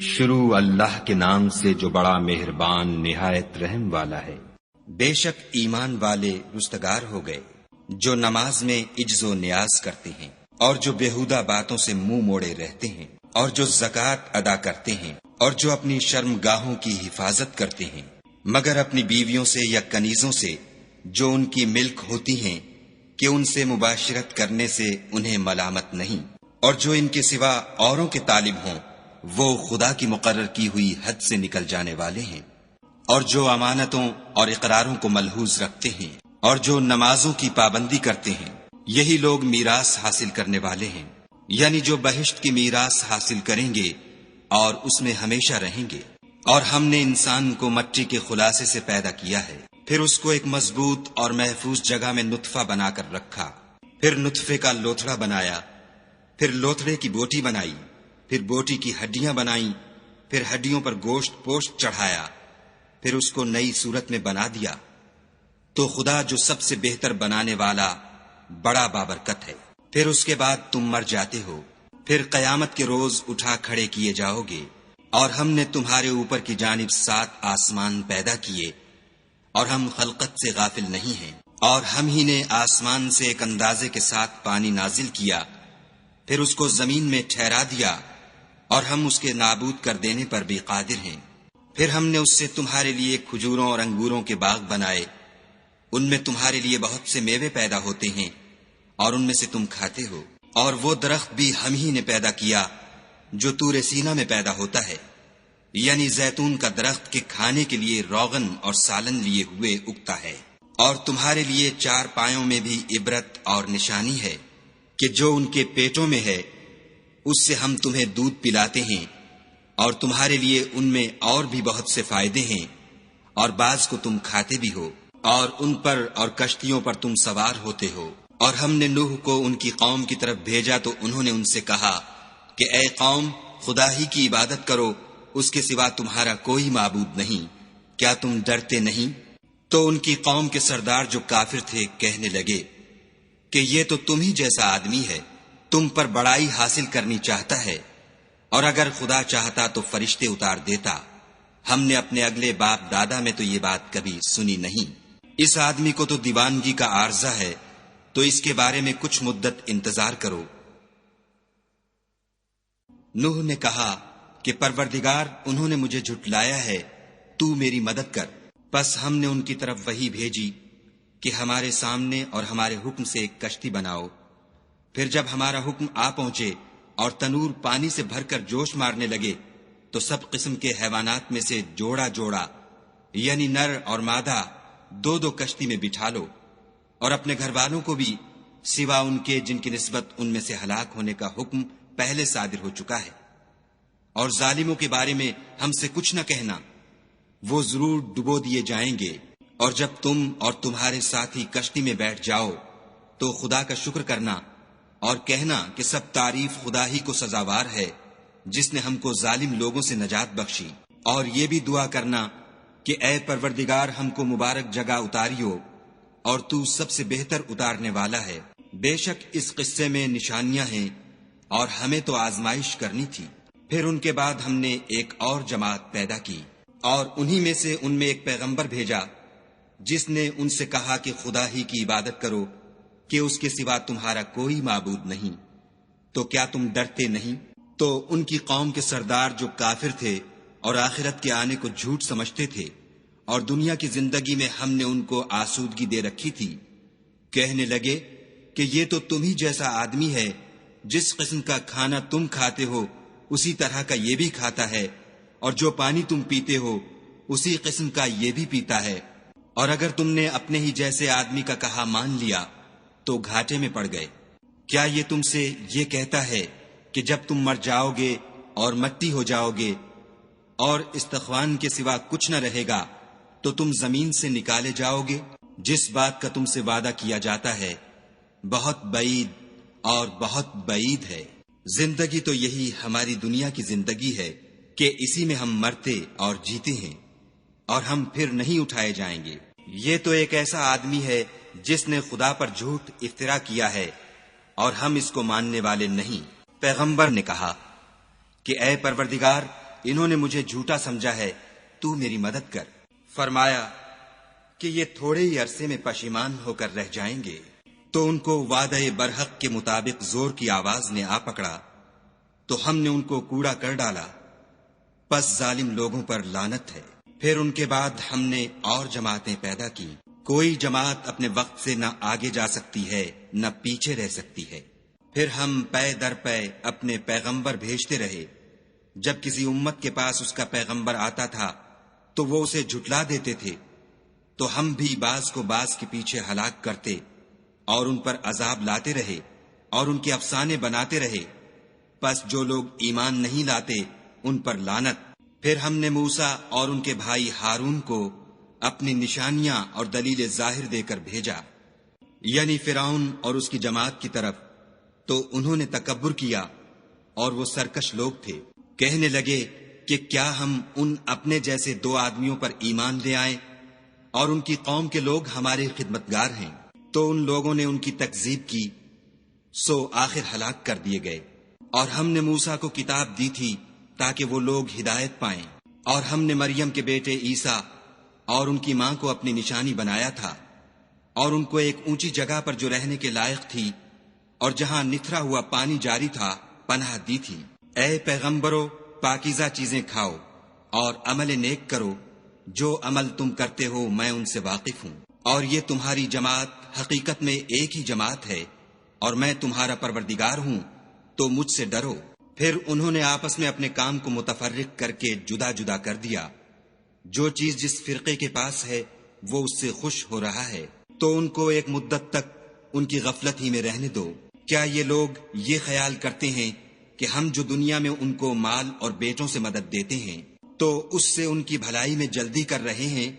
شروع اللہ کے نام سے جو بڑا مہربان نہایت رحم والا ہے۔ بے شک ایمان والے رستگار ہو گئے جو نماز میں عجز و نیاز کرتے ہیں اور جو بیہودہ باتوں سے منہ موڑے رہتے ہیں اور جو زکوٰۃ ادا کرتے ہیں اور جو اپنی شرم گاہوں کی حفاظت کرتے ہیں مگر اپنی بیویوں سے یا کنیزوں سے جو ان کی ملک ہوتی ہیں کہ ان سے مباشرت کرنے سے انہیں ملامت نہیں، اور جو ان کے سوا اوروں کے طالب ہوں وہ خدا کی مقرر کی ہوئی حد سے نکل جانے والے ہیں، اور جو امانتوں اور اقراروں کو ملحوظ رکھتے ہیں اور جو نمازوں کی پابندی کرتے ہیں یہی لوگ میراث حاصل کرنے والے ہیں، یعنی جو بہشت کی میراث حاصل کریں گے اور اس میں ہمیشہ رہیں گے۔ اور ہم نے انسان کو مٹی کے خلاصے سے پیدا کیا ہے، پھر اس کو ایک مضبوط اور محفوظ جگہ میں نطفہ بنا کر رکھا، پھر نطفے کا لوتھڑا بنایا، پھر لوتھڑے کی بوٹی بنائی، پھر بوٹی کی ہڈیاں بنائیں، پھر ہڈیوں پر گوشت پوشت چڑھایا، پھر اس کو نئی صورت میں بنا دیا۔ تو خدا جو سب سے بہتر بنانے والا بڑا بابرکت ہے۔ پھر اس کے بعد تم مر جاتے ہو، پھر قیامت کے روز اٹھا کھڑے کیے جاؤ گے، اور ہم نے تمہارے اوپر کی جانب 7 آسمان پیدا کیے، اور ہم خلقت سے غافل نہیں ہیں، اور ہم ہی نے آسمان سے ایک اندازے کے ساتھ پانی نازل کیا، پھر اس کو زمین میں ٹھہرا دیا، اور ہم اس کے نابود کر دینے پر بھی قادر ہیں۔ پھر ہم نے اس سے تمہارے لیے کھجوروں اور انگوروں کے باغ بنائے، ان میں تمہارے لیے بہت سے میوے پیدا ہوتے ہیں اور ان میں سے تم کھاتے ہو، اور وہ درخت بھی ہم ہی نے پیدا کیا جو طور سینا میں پیدا ہوتا ہے، یعنی زیتون کا درخت کے کھانے کے لیے روغن اور سالن لیے ہوئے اگتا ہے۔ اور تمہارے لیے 4 پایوں میں بھی عبرت اور نشانی ہے کہ جو ان کے پیٹوں میں ہے اس سے ہم تمہیں دودھ پلاتے ہیں، اور تمہارے لیے ان میں اور بھی بہت سے فائدے ہیں، اور بعض کو تم کھاتے بھی ہو، اور ان پر اور کشتیوں پر تم سوار ہوتے ہو۔ اور ہم نے نوح کو ان کی قوم کی طرف بھیجا تو انہوں نے ان سے کہا کہ اے قوم، خدا ہی کی عبادت کرو، اس کے سوا تمہارا کوئی معبود نہیں، کیا تم ڈرتے نہیں؟ تو ان کی قوم کے سردار جو کافر تھے کہنے لگے کہ یہ تو تم ہی جیسا آدمی ہے، تم پر بڑائی حاصل کرنی چاہتا ہے، اور اگر خدا چاہتا تو فرشتے اتار دیتا، ہم نے اپنے اگلے باپ دادا میں تو یہ بات کبھی سنی نہیں۔ اس آدمی کو تو دیوانگی کا عارضہ ہے، تو اس کے بارے میں کچھ مدت انتظار کرو۔ نوح نے کہا کہ پروردگار، انہوں نے مجھے جھٹلایا ہے، تو میری مدد کر۔ پس ہم نے ان کی طرف وحی بھیجی کہ ہمارے سامنے اور ہمارے حکم سے ایک کشتی بناؤ۔ پھر جب ہمارا حکم آ پہنچے اور تنور پانی سے بھر کر جوش مارنے لگے تو سب قسم کے حیوانات میں سے جوڑا جوڑا، یعنی نر اور مادہ، 2 کشتی میں بٹھا لو، اور اپنے گھر والوں کو بھی، سوا ان کے جن کی نسبت ان میں سے ہلاک ہونے کا حکم پہلے صادر ہو چکا ہے۔ اور ظالموں کے بارے میں ہم سے کچھ نہ کہنا، وہ ضرور ڈبو دیے جائیں گے۔ اور جب تم اور تمہارے ساتھی کشتی میں بیٹھ جاؤ تو خدا کا شکر کرنا اور کہنا کہ سب تعریف خدا ہی کو سزاوار ہے جس نے ہم کو ظالم لوگوں سے نجات بخشی، اور یہ بھی دعا کرنا کہ اے پروردگار، ہم کو مبارک جگہ اتاریو، اور تو سب سے بہتر اتارنے والا ہے۔ بے شک اس قصے میں نشانیاں ہیں اور ہمیں تو آزمائش کرنی تھی۔ پھر ان کے بعد ہم نے ایک اور جماعت پیدا کی، اور انہی میں سے ان میں ایک پیغمبر بھیجا جس نے ان سے کہا کہ خدا ہی کی عبادت کرو، کہ اس کے سوا تمہارا کوئی معبود نہیں، تو کیا تم ڈرتے نہیں؟ تو ان کی قوم کے سردار جو کافر تھے اور آخرت کے آنے کو جھوٹ سمجھتے تھے، اور دنیا کی زندگی میں ہم نے ان کو آسودگی دے رکھی تھی، کہنے لگے کہ یہ تو تم ہی جیسا آدمی ہے، جس قسم کا کھانا تم کھاتے ہو اسی طرح کا یہ بھی کھاتا ہے، اور جو پانی تم پیتے ہو اسی قسم کا یہ بھی پیتا ہے، اور اگر تم نے اپنے ہی جیسے آدمی کا کہا مان لیا تو گھاٹے میں پڑ گئے۔ کیا یہ تم سے یہ کہتا ہے کہ جب تم مر جاؤ گے اور مٹی ہو جاؤ گے اور استخوان کے سوا کچھ نہ رہے گا تو تم زمین سے نکالے جاؤ گے؟ جس بات کا تم سے وعدہ کیا جاتا ہے بہت بعید اور بہت بعید ہے۔ زندگی تو یہی ہماری دنیا کی زندگی ہے کہ اسی میں ہم مرتے اور جیتے ہیں، اور ہم پھر نہیں اٹھائے جائیں گے۔ یہ تو ایک ایسا آدمی ہے جس نے خدا پر جھوٹ افترا کیا ہے، اور ہم اس کو ماننے والے نہیں۔ پیغمبر نے کہا کہ اے پروردگار، انہوں نے مجھے جھوٹا سمجھا ہے، تو میری مدد کر۔ فرمایا کہ یہ تھوڑے ہی عرصے میں پشیمان ہو کر رہ جائیں گے۔ تو ان کو وعدہ برحق کے مطابق زور کی آواز نے آ پکڑا تو ہم نے ان کو کوڑا کر ڈالا، پس ظالم لوگوں پر لعنت ہے۔ پھر ان کے بعد ہم نے اور جماعتیں پیدا کی، کوئی جماعت اپنے وقت سے نہ آگے جا سکتی ہے نہ پیچھے رہ سکتی ہے۔ پھر ہم پے در پے اپنے پیغمبر بھیجتے رہے، جب کسی امت کے پاس اس کا پیغمبر آتا تھا تو وہ اسے جھٹلا دیتے تھے، تو ہم بھی بعض کو بعض کے پیچھے ہلاک کرتے اور ان پر عذاب لاتے رہے اور ان کے افسانے بناتے رہے۔ پس جو لوگ ایمان نہیں لاتے ان پر لعنت۔ پھر ہم نے موسیٰ اور ان کے بھائی ہارون کو اپنی نشانیاں اور دلیل ظاہر دے کر بھیجا، یعنی فرعون اور اس کی جماعت کی طرف، تو انہوں نے تکبر کیا اور وہ سرکش لوگ تھے۔ کہنے لگے کہ کیا ہم ان اپنے جیسے 2 آدمیوں پر ایمان لے آئیں اور ان کی قوم کے لوگ ہمارے خدمتگار ہیں؟ تو ان لوگوں نے ان کی تکذیب کی، سو آخر ہلاک کر دیے گئے۔ اور ہم نے موسیٰ کو کتاب دی تھی تاکہ وہ لوگ ہدایت پائیں، اور ہم نے مریم کے بیٹے عیسیٰ اور ان کی ماں کو اپنی نشانی بنایا تھا، اور ان کو ایک اونچی جگہ پر جو رہنے کے لائق تھی اور جہاں نتھرا ہوا پانی جاری تھا پناہ دی تھی۔ اے پیغمبرو، پاکیزہ چیزیں کھاؤ اور عمل نیک کرو، جو عمل تم کرتے ہو میں ان سے واقف ہوں، اور یہ تمہاری جماعت حقیقت میں ایک ہی جماعت ہے، اور میں تمہارا پروردگار ہوں، تو مجھ سے ڈرو۔ پھر انہوں نے آپس میں اپنے کام کو متفرق کر کے جدا جدا کر دیا، جو چیز جس فرقے کے پاس ہے وہ اس سے خوش ہو رہا ہے، تو ان کو ایک مدت تک ان کی غفلت ہی میں رہنے دو۔ کیا یہ لوگ یہ خیال کرتے ہیں کہ ہم جو دنیا میں ان کو مال اور بیٹوں سے مدد دیتے ہیں تو اس سے ان کی بھلائی میں جلدی کر رہے ہیں؟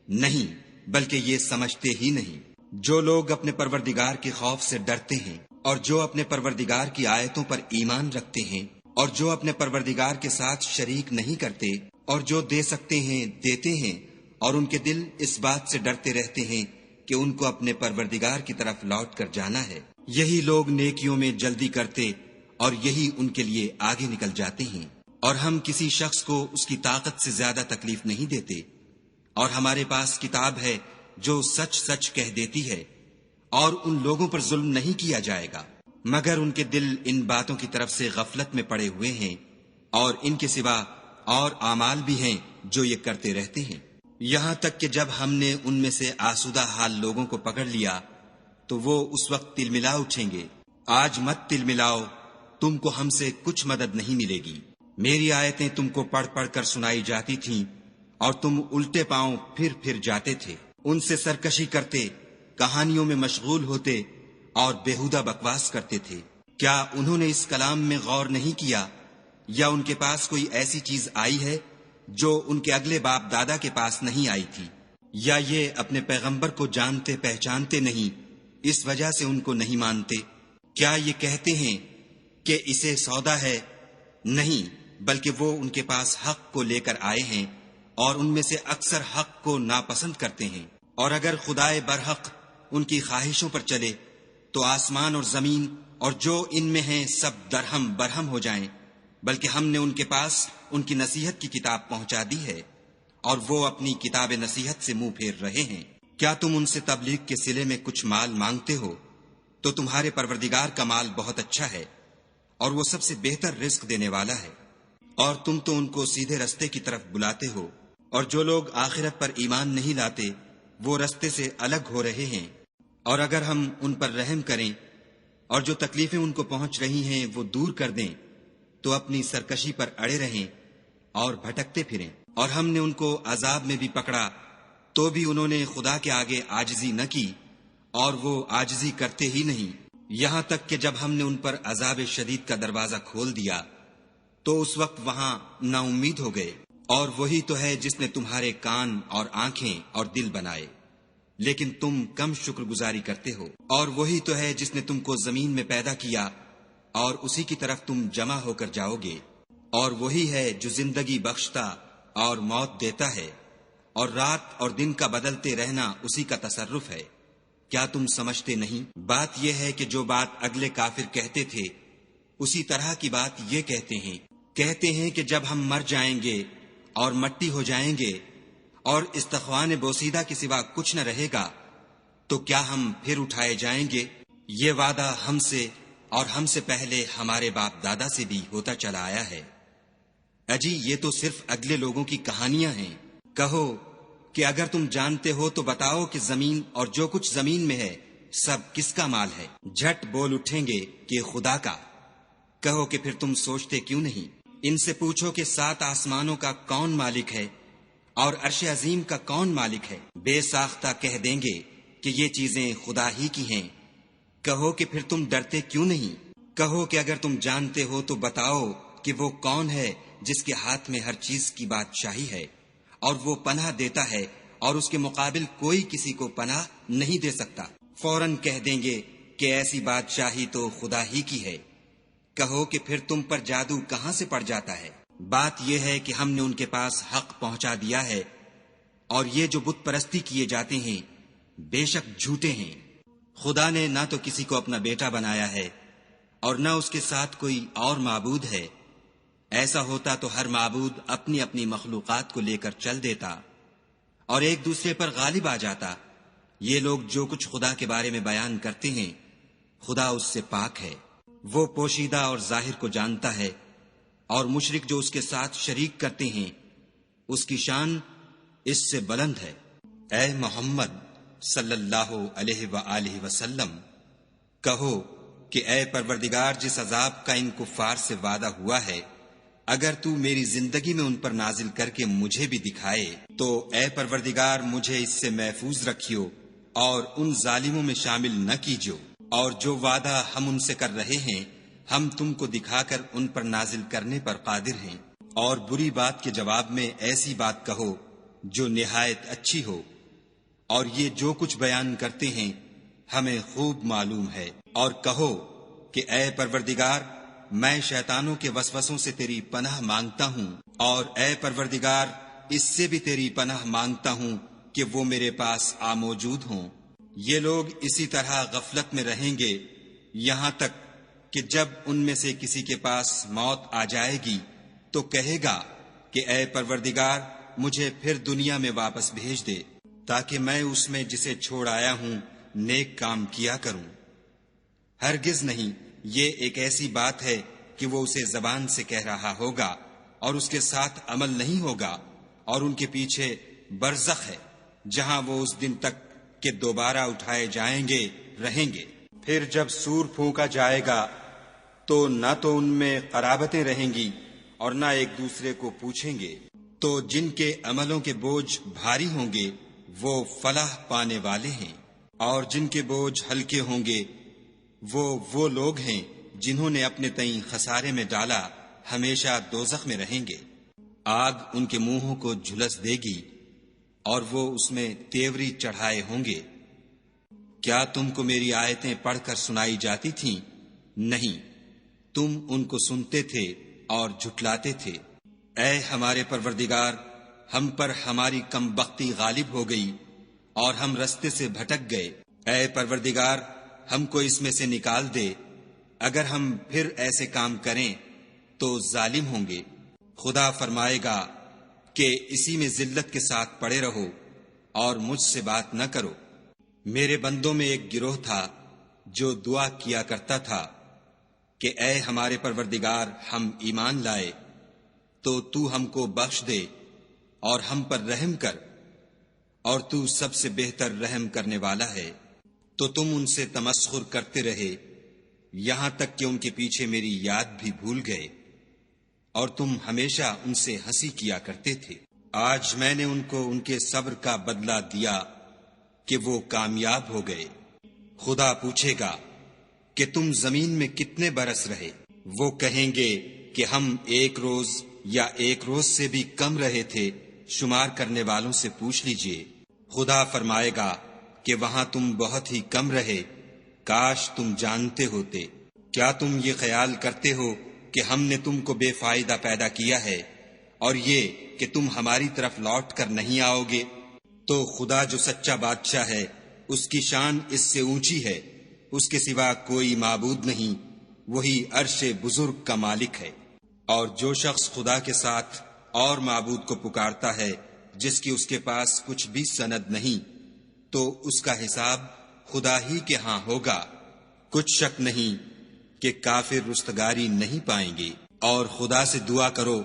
نہیں، بلکہ یہ سمجھتے ہی نہیں۔ جو لوگ اپنے پروردگار کے خوف سے ڈرتے ہیں اور جو اپنے پروردگار کی آیتوں پر ایمان رکھتے ہیں اور جو اپنے پروردگار کے ساتھ شریک نہیں کرتے اور جو دے سکتے ہیں دیتے ہیں، اور ان کے دل اس بات سے ڈرتے رہتے ہیں کہ ان کو اپنے پروردگار کی طرف لوٹ کر جانا ہے، یہی لوگ نیکیوں میں جلدی کرتے اور یہی ان کے لیے آگے نکل جاتے ہیں۔ اور ہم کسی شخص کو اس کی طاقت سے زیادہ تکلیف نہیں دیتے، اور ہمارے پاس کتاب ہے جو سچ سچ کہہ دیتی ہے، اور ان لوگوں پر ظلم نہیں کیا جائے گا، مگر ان کے دل ان باتوں کی طرف سے غفلت میں پڑے ہوئے ہیں، اور ان کے سوا اور اعمال بھی ہیں جو یہ کرتے رہتے ہیں، یہاں تک کہ جب ہم نے ان میں سے آسودہ حال لوگوں کو پکڑ لیا تو وہ اس وقت تل ملا اٹھیں گے۔ آج مت تل ملاؤ، تم کو ہم سے کچھ مدد نہیں ملے گی۔ میری آیتیں تم کو پڑھ پڑھ کر سنائی جاتی تھیں اور تم الٹے پاؤں پھر جاتے تھے، ان سے سرکشی کرتے، کہانیوں میں مشغول ہوتے اور بیہودہ بکواس کرتے تھے۔ کیا انہوں نے اس کلام میں غور نہیں کیا، یا ان کے پاس کوئی ایسی چیز آئی ہے جو ان کے اگلے باپ دادا کے پاس نہیں آئی تھی، یا یہ اپنے پیغمبر کو جانتے پہچانتے نہیں اس وجہ سے ان کو نہیں مانتے؟ کیا یہ کہتے ہیں کہ اسے سودا ہے؟ نہیں، بلکہ وہ ان کے پاس حق کو لے کر آئے ہیں، اور ان میں سے اکثر حق کو ناپسند کرتے ہیں۔ اور اگر خدائے برحق ان کی خواہشوں پر چلے تو آسمان اور زمین اور جو ان میں ہیں سب درہم برہم ہو جائیں، بلکہ ہم نے ان کے پاس ان کی نصیحت کی کتاب پہنچا دی ہے، اور وہ اپنی کتاب نصیحت سے منہ پھیر رہے ہیں۔ کیا تم ان سے تبلیغ کے صلے میں کچھ مال مانگتے ہو؟ تو تمہارے پروردگار کا مال بہت اچھا ہے، اور وہ سب سے بہتر رزق دینے والا ہے، اور تم تو ان کو سیدھے رستے کی طرف بلاتے ہو، اور جو لوگ آخرت پر ایمان نہیں لاتے وہ رستے سے الگ ہو رہے ہیں۔ اور اگر ہم ان پر رحم کریں اور جو تکلیفیں ان کو پہنچ رہی ہیں وہ دور کر دیں تو اپنی سرکشی پر اڑے رہیں اور بھٹکتے پھریں۔ اور ہم نے ان کو عذاب میں بھی پکڑا تو بھی انہوں نے خدا کے آگے عاجزی نہ کی، اور وہ عاجزی کرتے ہی نہیں، یہاں تک کہ جب ہم نے ان پر عذاب شدید کا دروازہ کھول دیا تو اس وقت وہاں نا امید ہو گئے۔ اور وہی تو ہے جس نے تمہارے کان اور آنکھیں اور دل بنائے، لیکن تم کم شکر گزاری کرتے ہو۔ اور وہی تو ہے جس نے تم کو زمین میں پیدا کیا اور اسی کی طرف تم جمع ہو کر جاؤ گے۔ اور وہی ہے جو زندگی بخشتا اور موت دیتا ہے، اور رات اور دن کا بدلتے رہنا اسی کا تصرف ہے۔ کیا تم سمجھتے نہیں؟ بات یہ ہے کہ جو بات اگلے کافر کہتے تھے اسی طرح کی بات یہ کہتے ہیں، کہتے ہیں کہ جب ہم مر جائیں گے اور مٹی ہو جائیں گے اور استخوان بوسیدہ کے سوا کچھ نہ رہے گا تو کیا ہم پھر اٹھائے جائیں گے؟ یہ وعدہ ہم سے اور ہم سے پہلے ہمارے باپ دادا سے بھی ہوتا چلا آیا ہے۔ اجی یہ تو صرف اگلے لوگوں کی کہانیاں ہیں۔ کہو کہ اگر تم جانتے ہو تو بتاؤ کہ زمین اور جو کچھ زمین میں ہے سب کس کا مال ہے؟ جھٹ بول اٹھیں گے کہ خدا کا۔ کہو کہ پھر تم سوچتے کیوں نہیں؟ ان سے پوچھو کہ 7 آسمانوں کا کون مالک ہے اور عرش عظیم کا کون مالک ہے؟ بے ساختہ کہہ دیں گے کہ یہ چیزیں خدا ہی کی ہیں۔ کہو کہ پھر تم ڈرتے کیوں نہیں؟ کہو کہ اگر تم جانتے ہو تو بتاؤ کہ وہ کون ہے جس کے ہاتھ میں ہر چیز کی بادشاہی ہے اور وہ پناہ دیتا ہے اور اس کے مقابل کوئی کسی کو پناہ نہیں دے سکتا۔ فوراً کہہ دیں گے کہ ایسی بادشاہی تو خدا ہی کی ہے۔ کہو کہ پھر تم پر جادو کہاں سے پڑ جاتا ہے؟ بات یہ ہے کہ ہم نے ان کے پاس حق پہنچا دیا ہے اور یہ جو بت پرستی کیے جاتے ہیں بے شک جھوٹے ہیں۔ خدا نے نہ تو کسی کو اپنا بیٹا بنایا ہے اور نہ اس کے ساتھ کوئی اور معبود ہے۔ ایسا ہوتا تو ہر معبود اپنی اپنی مخلوقات کو لے کر چل دیتا اور ایک دوسرے پر غالب آ جاتا۔ یہ لوگ جو کچھ خدا کے بارے میں بیان کرتے ہیں خدا اس سے پاک ہے، وہ پوشیدہ اور ظاہر کو جانتا ہے، اور مشرک جو اس کے ساتھ شریک کرتے ہیں اس کی شان اس سے بلند ہے۔ اے محمد صلی اللہ علیہ وآلہ وسلم، کہو کہ اے پروردگار، جس عذاب کا ان کفار سے وعدہ ہوا ہے اگر تو میری زندگی میں ان پر نازل کر کے مجھے بھی دکھائے تو اے پروردگار مجھے اس سے محفوظ رکھیو اور ان ظالموں میں شامل نہ کیجو، اور جو وعدہ ہم ان سے کر رہے ہیں ہم تم کو دکھا کر ان پر نازل کرنے پر قادر ہیں۔ اور بری بات کے جواب میں ایسی بات کہو جو نہایت اچھی ہو، اور یہ جو کچھ بیان کرتے ہیں ہمیں خوب معلوم ہے۔ اور کہو کہ اے پروردگار، میں شیطانوں کے وسوسوں سے تیری پناہ مانگتا ہوں، اور اے پروردگار اس سے بھی تیری پناہ مانگتا ہوں کہ وہ میرے پاس آ موجود ہوں۔ یہ لوگ اسی طرح غفلت میں رہیں گے یہاں تک کہ جب ان میں سے کسی کے پاس موت آ جائے گی تو کہے گا کہ اے پروردگار مجھے پھر دنیا میں واپس بھیج دے تاکہ میں اس میں جسے چھوڑ آیا ہوں نیک کام کیا کروں۔ ہرگز نہیں، یہ ایک ایسی بات ہے کہ وہ اسے زبان سے کہہ رہا ہوگا اور اس کے ساتھ عمل نہیں ہوگا، اور ان کے پیچھے برزخ ہے جہاں وہ اس دن تک کہ دوبارہ اٹھائے جائیں گے رہیں گے۔ پھر جب سور پھونکا جائے گا تو نہ تو ان میں قرابتیں رہیں گی اور نہ ایک دوسرے کو پوچھیں گے۔ تو جن کے عملوں کے بوجھ بھاری ہوں گے وہ فلاح پانے والے ہیں، اور جن کے بوجھ ہلکے ہوں گے وہ لوگ ہیں جنہوں نے اپنے تئیں خسارے میں ڈالا، ہمیشہ دوزخ میں رہیں گے۔ آگ ان کے منہوں کو جھلس دے گی اور وہ اس میں تیوری چڑھائے ہوں گے۔ کیا تم کو میری آیتیں پڑھ کر سنائی جاتی تھیں؟ نہیں، تم ان کو سنتے تھے اور جھٹلاتے تھے۔ اے ہمارے پروردگار، ہم پر ہماری کم بختی غالب ہو گئی اور ہم رستے سے بھٹک گئے۔ اے پروردگار ہم کو اس میں سے نکال دے، اگر ہم پھر ایسے کام کریں تو ظالم ہوں گے۔ خدا فرمائے گا کہ اسی میں ذلت کے ساتھ پڑے رہو اور مجھ سے بات نہ کرو۔ میرے بندوں میں ایک گروہ تھا جو دعا کیا کرتا تھا کہ اے ہمارے پروردگار ہم ایمان لائے تو ہم کو بخش دے اور ہم پر رحم کر، اور تو سب سے بہتر رحم کرنے والا ہے۔ تو تم ان سے تمسخر کرتے رہے یہاں تک کہ ان کے پیچھے میری یاد بھی بھول گئے، اور تم ہمیشہ ان سے ہنسی کیا کرتے تھے۔ آج میں نے ان کو ان کے صبر کا بدلہ دیا کہ وہ کامیاب ہو گئے۔ خدا پوچھے گا کہ تم زمین میں کتنے برس رہے؟ وہ کہیں گے کہ ہم 1 روز یا 1 روز سے بھی کم رہے تھے، شمار کرنے والوں سے پوچھ لیجئے۔ خدا فرمائے گا کہ وہاں تم بہت ہی کم رہے، کاش تم جانتے ہوتے۔ کیا تم یہ خیال کرتے ہو کہ ہم نے تم کو بے فائدہ پیدا کیا ہے اور یہ کہ تم ہماری طرف لوٹ کر نہیں آؤ گے؟ تو خدا جو سچا بادشاہ ہے اس کی شان اس سے اونچی ہے، اس کے سوا کوئی معبود نہیں، وہی عرش بزرگ کا مالک ہے۔ اور جو شخص خدا کے ساتھ اور معبود کو پکارتا ہے جس کی اس کے پاس کچھ بھی سند نہیں، تو اس کا حساب خدا ہی کے ہاں ہوگا۔ کچھ شک نہیں کہ کافر رستگاری نہیں پائیں گے۔ اور خدا سے دعا کرو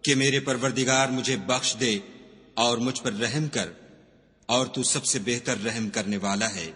کہ میرے پروردگار مجھے بخش دے اور مجھ پر رحم کر، اور تو سب سے بہتر رحم کرنے والا ہے۔